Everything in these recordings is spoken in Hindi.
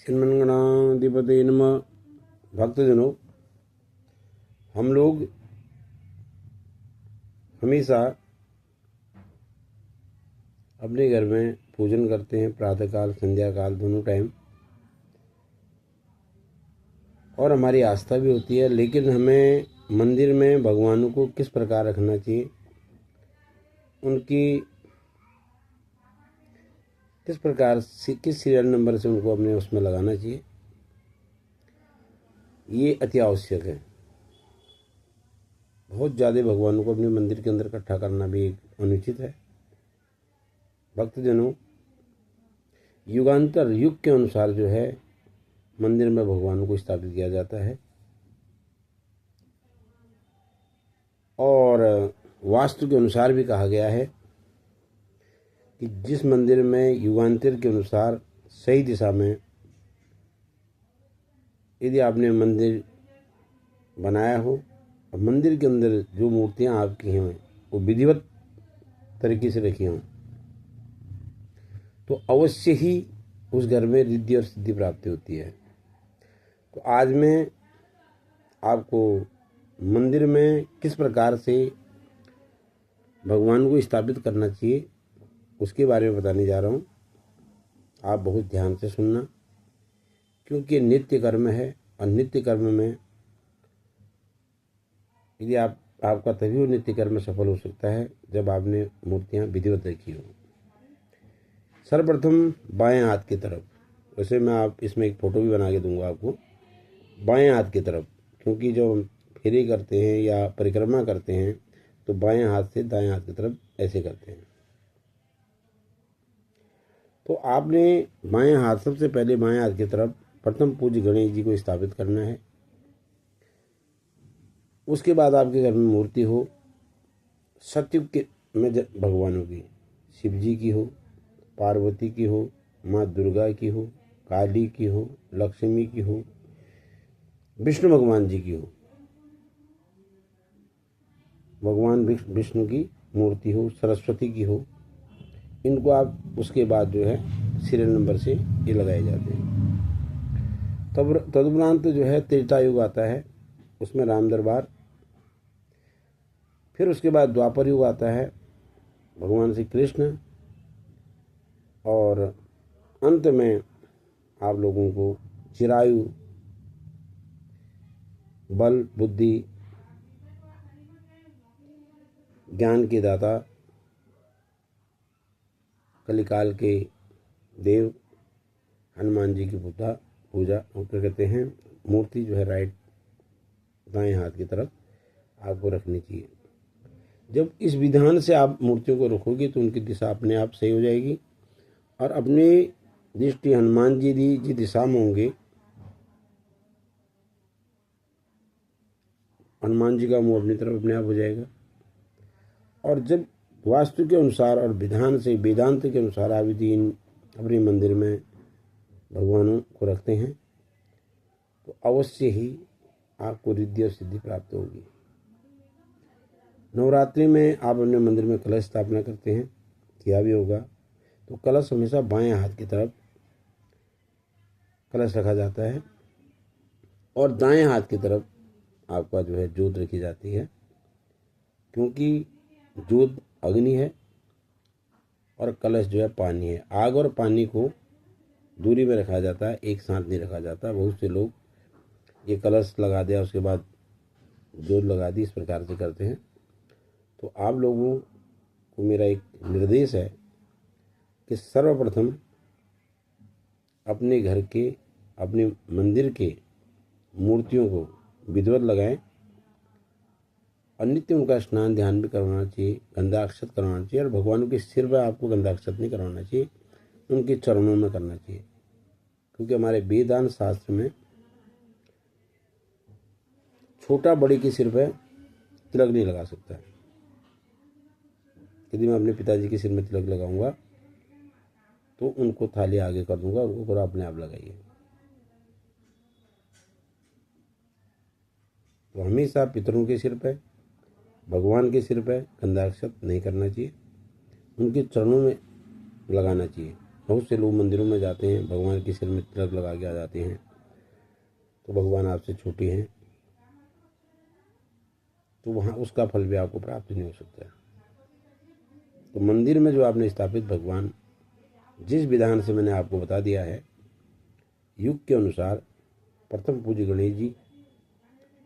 श्रीमन्गणाधिपते नमः। भक्तजनों, हम लोग हमेशा अपने घर में पूजन करते हैं, प्रातःकाल संध्या काल दोनों टाइम, और हमारी आस्था भी होती है। लेकिन हमें मंदिर में भगवानों को किस प्रकार रखना चाहिए, उनकी किस प्रकार से, किस सीरियल नंबर से उनको अपने उसमें लगाना चाहिए, ये अति आवश्यक है। बहुत ज़्यादा भगवानों को अपने मंदिर के अंदर इकट्ठा करना भी एक अनुचित है। भक्तजनों, युगांतर युग के अनुसार जो है मंदिर में भगवानों को स्थापित किया जाता है, और वास्तु के अनुसार भी कहा गया है कि जिस मंदिर में युगांतर के अनुसार सही दिशा में यदि आपने मंदिर बनाया हो और मंदिर के अंदर जो मूर्तियां आपकी हैं वो विधिवत तरीके से रखी हों, तो अवश्य ही उस घर में रिद्धि और सिद्धि प्राप्ति होती है। तो आज मैं आपको मंदिर में किस प्रकार से भगवान को स्थापित करना चाहिए उसके बारे में बताने जा रहा हूँ। आप बहुत ध्यान से सुनना, क्योंकि नित्य कर्म है, और नित्य कर्म में यदि आपका तभी वो नित्य कर्म सफल हो सकता है जब आपने मूर्तियाँ विधिवत रखी हो। सर्वप्रथम बाएं हाथ की तरफ, वैसे मैं आप इसमें एक फ़ोटो भी बना के दूंगा आपको, बाएं हाथ की तरफ, क्योंकि जो फेरे करते हैं या परिक्रमा करते हैं तो बाएं हाथ से दाएं हाथ की तरफ ऐसे करते हैं। तो आपने बाएं हाथ, सबसे पहले बाएं हाथ की तरफ प्रथम पूज्य गणेश जी को स्थापित करना है। उसके बाद आपके घर में मूर्ति हो सतयुग के में भगवानों की, शिव जी की हो, पार्वती की हो, माँ दुर्गा की हो, काली की हो, लक्ष्मी की हो, विष्णु भगवान जी की हो, भगवान विष्णु की मूर्ति हो, सरस्वती की हो, इनको आप उसके बाद जो है सीरियल नंबर से ये लगाए जाते हैं। तब तदुपरांत जो है त्रेता युग आता है, उसमें राम दरबार, फिर उसके बाद द्वापर युग आता है, भगवान श्री कृष्ण, और अंत में आप लोगों को चिरायु, बल, बुद्धि, ज्ञान के दाता, कलिकाल के देव हनुमान जी की पूजा क्या कहते हैं, मूर्ति जो है राइट दाएं हाथ की तरफ आपको रखनी चाहिए। जब इस विधान से आप मूर्तियों को रखोगे तो उनकी दिशा अपने आप सही हो जाएगी, और अपनी दृष्टि हनुमान जी जिस दिशा में होंगे, हनुमान जी का मुंह अपनी तरफ अपने आप हो जाएगा। और जब वास्तु के अनुसार और विधान से, वेदांत के अनुसार आप यदि अपने मंदिर में भगवानों को रखते हैं तो अवश्य ही आपको रिद्धि और सिद्धि प्राप्त होगी। नवरात्रि में आप अपने मंदिर में कलश स्थापना करते हैं, किया भी होगा, तो कलश हमेशा बाएं हाथ की तरफ कलश रखा जाता है, और दाएं हाथ की तरफ आपका जो है जोत रखी जाती है, क्योंकि जोत अग्नि है और कलश जो है पानी है। आग और पानी को दूरी में रखा जाता है, एक साथ नहीं रखा जाता। बहुत से लोग ये कलश लगा दिया उसके बाद जोत लगा दी, इस प्रकार से करते हैं। तो आप लोगों को मेरा एक निर्देश है कि सर्वप्रथम अपने घर के, अपने मंदिर के मूर्तियों को विधिवत लगाएं, और नित्य उनका स्नान ध्यान भी करवाना चाहिए, गंधाक्षत करवाना चाहिए। और भगवानों के सिर पर आपको गंधाक्षत नहीं करवाना चाहिए, उनके चरणों में करना चाहिए, क्योंकि हमारे वेदांत शास्त्र में छोटा बड़े के सिर पर तिलक नहीं लगा सकता। यदि मैं अपने पिताजी के सिर में तिलक लगाऊंगा तो उनको थाली आगे कर दूंगा, उनको पूरा अपने आप लगाइए। तो हमेशा पितरों के सिर पर, भगवान के सिर पर गंधाक्षत नहीं करना चाहिए, उनके चरणों में लगाना चाहिए। बहुत से लोग मंदिरों में जाते हैं, भगवान के सिर में तिलक लगा के आ जाते हैं, तो भगवान आपसे छोटे हैं, तो वहाँ उसका फल भी आपको प्राप्त नहीं हो सकता। तो मंदिर में जो आपने स्थापित भगवान, जिस विधान से मैंने आपको बता दिया है, युग के अनुसार प्रथम पूज्य गणेश जी,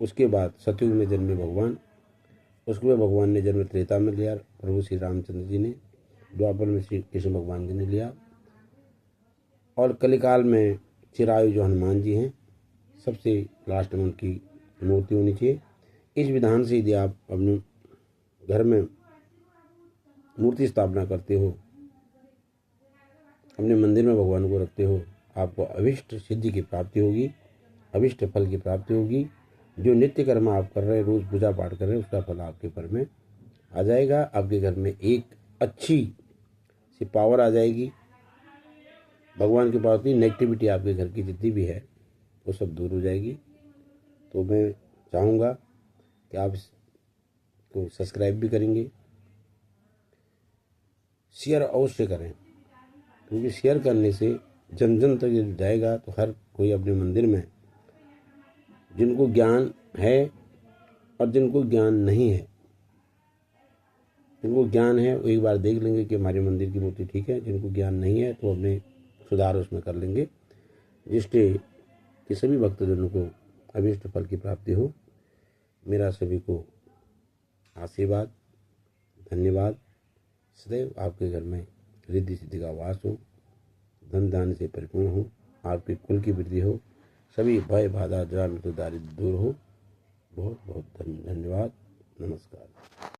उसके बाद सतयुग में जन्मे भगवान, उसके बाद भगवान ने जन्म त्रेता में लिया, प्रभु श्री रामचंद्र जी ने, द्वापर में श्री कृष्ण भगवान जी ने लिया, और कलिकाल में चिरायु जो हनुमान जी हैं, सबसे लास्ट में उनकी मूर्ति होनी चाहिए। इस विधान से यदि आप अपने घर में मूर्ति स्थापना करते हो, अपने मंदिर में भगवान को रखते हो, आपको अभिष्ट सिद्धि की प्राप्ति होगी, अभिष्ट फल की प्राप्ति होगी। जो नित्य कर्म आप कर रहे हैं, रोज पूजा पाठ कर रहे हैं, उसका फल आपके घर में आ जाएगा। आपके घर में एक अच्छी सी पावर आ जाएगी, भगवान की पावर की। नेगेटिविटी आपके घर की जितनी भी है वो सब दूर हो जाएगी। तो मैं चाहूँगा कि आप इसको सब्सक्राइब भी करेंगे, शेयर अवश्य करें, क्योंकि शेयर करने से जन जन तक ये जाएगा, तो हर कोई अपने मंदिर में, जिनको ज्ञान है और जिनको ज्ञान नहीं है, जिनको ज्ञान है वो एक बार देख लेंगे कि हमारे मंदिर की मूर्ति ठीक है, जिनको ज्ञान नहीं है तो अपने सुधार उसमें कर लेंगे, जिससे कि सभी भक्तजनों को अभीष्ट फल की प्राप्ति हो। मेरा सभी को आशीर्वाद, धन्यवाद। सदैव आपके घर में रिद्धि सिद्धि का वास हो, धन धान्य से परिपूर्ण हो, आपके कुल की वृद्धि हो, सभी भय बाधा जरा मृत्यु दारिद्र्य दूर हो। बहुत बहुत धन्यवाद। नमस्कार।